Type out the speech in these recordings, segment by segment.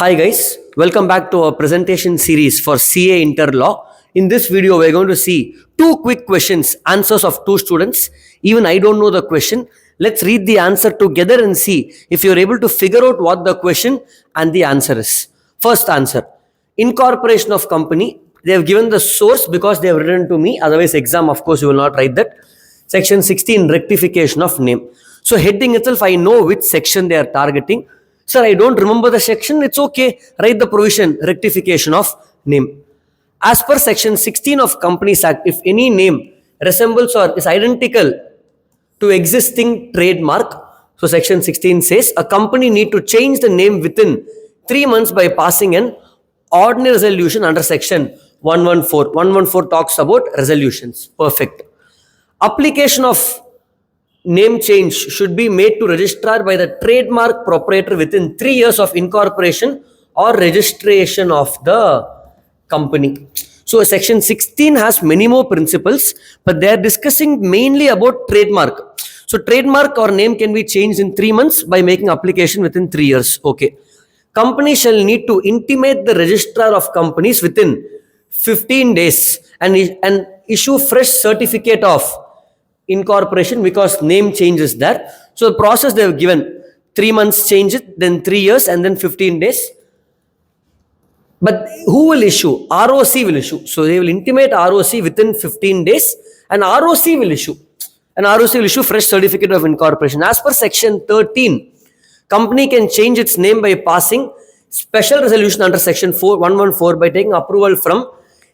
Hi guys, welcome back to our presentation series for CA Interlaw. In this video, we're going to see two quick questions, answers of two students. Even I don't know the question. Let's read the answer together and see if you're able to figure out what the question and the answer is. First answer, incorporation of company. They have given the source because they have written to me. Otherwise, exam, of course, you will not write that. Section 16, rectification of name. So heading itself, I know which section they are targeting. Sir, I don't remember the section. It's okay. Write the provision, rectification of name. As per section 16 of Companies Act, if any name resembles or is identical to existing trademark, so section 16 says a company need to change the name within 3 months by passing an ordinary resolution under section 114. 114 talks about resolutions. Perfect. Application of name change should be made to registrar by the trademark proprietor within 3 years of incorporation or registration of the company. So section 16 has many more principles, but they are discussing mainly about trademark. So trademark or name can be changed in 3 months by making application within 3 years. Okay. Company shall need to intimate the registrar of companies within 15 days and issue fresh certificate of incorporation because name changes there. So the process they have given 3 months change it, then 3 years, and then 15 days. But who will issue? ROC will issue. So they will intimate ROC within 15 days, and ROC will issue. And ROC will issue fresh certificate of incorporation. As per section 13, company can change its name by passing special resolution under section 114 by taking approval from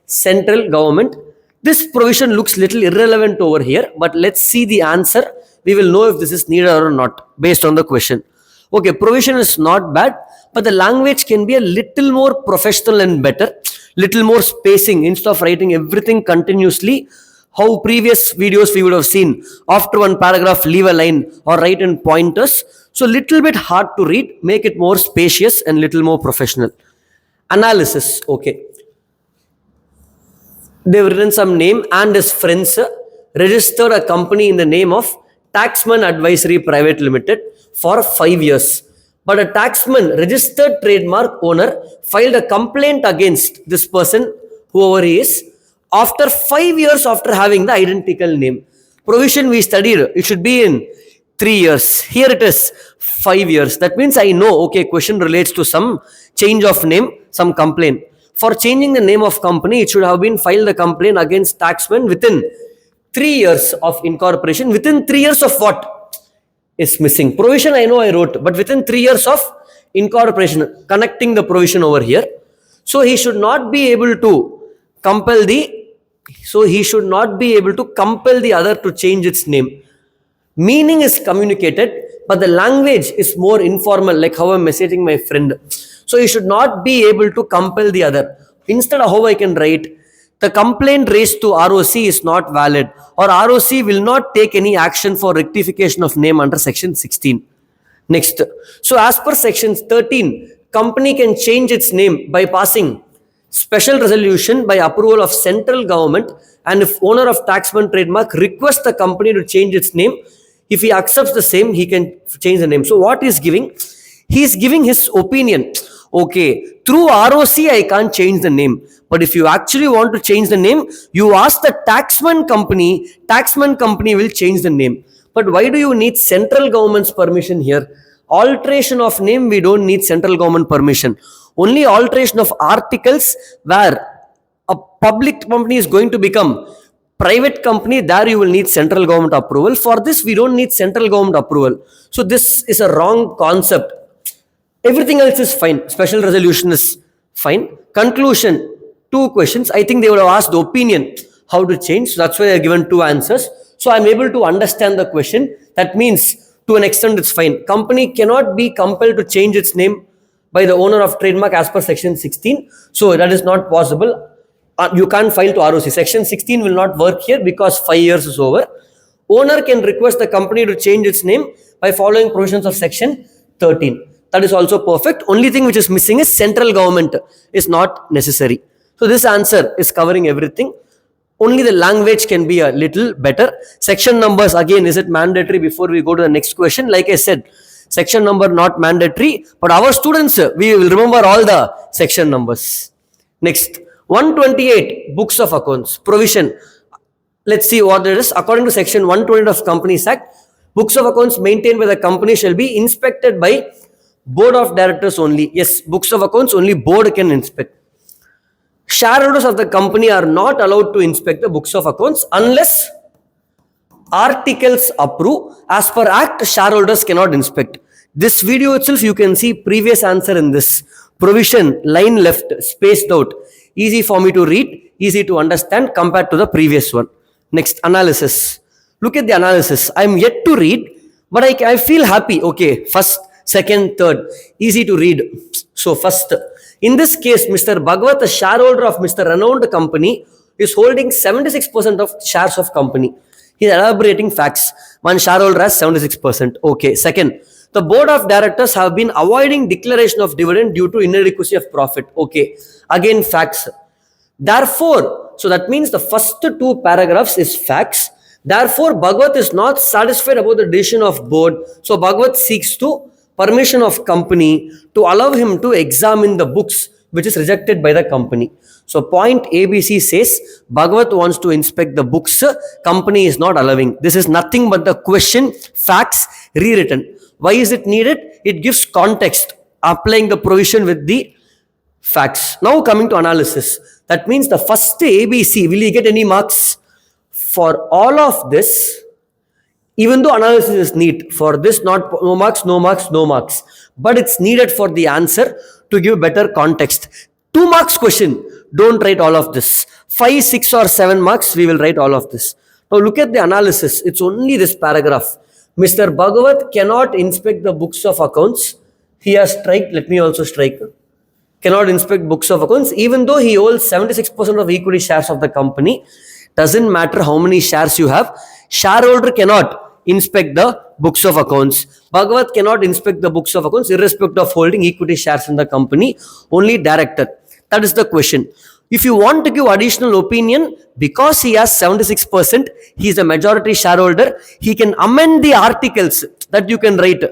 central government. This provision looks little irrelevant over here, but let's see the answer. We will know if this is needed or not based on the question. Okay, provision is not bad, but the language can be a little more professional and better, little more spacing instead of writing everything continuously. How previous videos we would have seen, after one paragraph leave a line or write in pointers. So little bit hard to read, make it more spacious and little more professional. Analysis, okay. They've written some name and his friends registered a company in the name of Taxman Advisory Private Limited for 5 years. But a taxman, registered trademark owner, filed a complaint against this person, whoever he is, after 5 years after having the identical name. Provision we studied, it should be in 3 years. Here it is 5 years. That means I know, okay, question relates to some change of name, some complaint. For changing the name of company, it should have been filed a complaint against taxman within 3 years of incorporation. Within 3 years of what is missing? Provision I know I wrote, but within 3 years of incorporation, connecting the provision over here. So he should not be able to compel the other to change its name. Meaning is communicated, but the language is more informal, like how I'm messaging my friend. So you should not be able to compel the other. Instead of how I can write, the complaint raised to ROC is not valid, or ROC will not take any action for rectification of name under section 16. Next. So as per section 13, company can change its name by passing special resolution by approval of central government, and if owner of taxman trademark requests the company to change its name, if he accepts the same, he can change the name. So what he is giving? He is giving his opinion. Okay, through ROC I can't change the name, but if you actually want to change the name, you ask the taxman company will change the name. But why do you need central government's permission here? Alteration of name, we don't need central government permission. Only alteration of articles where a public company is going to become private company, there you will need central government approval. For this, we don't need central government approval. So this is a wrong concept. Everything else is fine. Special resolution is fine. Conclusion, 2 questions. I think they would have asked the opinion, how to change. So that's why they are given 2 answers. So I'm able to understand the question. That means to an extent it's fine. Company cannot be compelled to change its name by the owner of trademark as per section 16. So that is not possible. You can't file to ROC. Section 16 will not work here because 5 years is over. Owner can request the company to change its name by following provisions of section 13. That is also perfect. Only thing which is missing is central government is not necessary. So this answer is covering everything. Only the language can be a little better. Section numbers, again, is it mandatory before we go to the next question? Like I said, Section number not mandatory, but our students, we will remember all the section numbers. Next, 128, books of accounts, provision. Let's see what it is. According to section 120 of Companies Act, books of accounts maintained by the company shall be inspected by board of directors only. Yes, books of accounts only board can inspect. Shareholders of the company are not allowed to inspect the books of accounts unless articles approve. As per act, shareholders cannot inspect. This video itself, you can see previous answer in this. Provision, line left, spaced out. Easy for me to read, easy to understand compared to the previous one. Next, analysis. Look at the analysis. I am yet to read, but I feel happy. Okay, first, second, third. Easy to read. So first, in this case, Mr. Bhagavat, a shareholder of Mr. Renowned Company, is holding 76% of shares of company. He is elaborating facts. One shareholder has 76%. Okay. Second, the board of directors have been avoiding declaration of dividend due to inadequacy of profit. Okay. Again, facts. Therefore, so that means the first two paragraphs is facts. Therefore, Bhagavat is not satisfied about the decision of board. So, Bhagavat seeks to permission of company to allow him to examine the books which is rejected by the company. So, point ABC says Bhagavat wants to inspect the books, company is not allowing. This is nothing but the question, facts, rewritten. Why is it needed? It gives context, applying the provision with the facts. Now coming to analysis. That means the first ABC, will you get any marks? For all of this, even though analysis is neat, for this not no marks, no marks, no marks. But it's needed for the answer to give better context. 2 marks question, don't write all of this. 5, 6 or 7 marks, we will write all of this. Now look at the analysis. It's only this paragraph. Mr. Bhagavat cannot inspect the books of accounts. He has strike, let me also strike. Cannot inspect books of accounts, even though he holds 76% of equity shares of the company. Doesn't matter how many shares you have. Shareholder cannot inspect the books of accounts. Bhagavat cannot inspect the books of accounts irrespective of holding equity shares in the company. Only director. That is the question. If you want to give additional opinion, because he has 76%, he is a majority shareholder, he can amend the articles that you can write.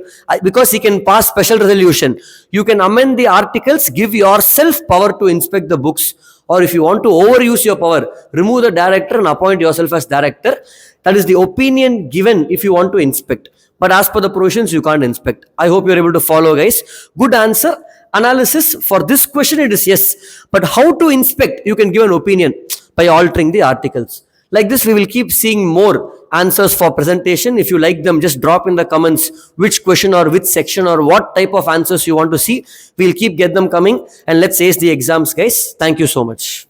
Because he can pass special resolution. You can amend the articles, give yourself power to inspect the books. Or if you want to overuse your power, remove the director and appoint yourself as director. That is the opinion given if you want to inspect. But as per the provisions, you can't inspect. I hope you are able to follow, guys. Good answer. Analysis for this question, it is yes. But how to inspect? You can give an opinion by altering the articles. Like this, we will keep seeing more answers for presentation. If you like them, just drop in the comments which question or which section or what type of answers you want to see. We'll keep get them coming and let's ace the exams, guys. Thank you so much.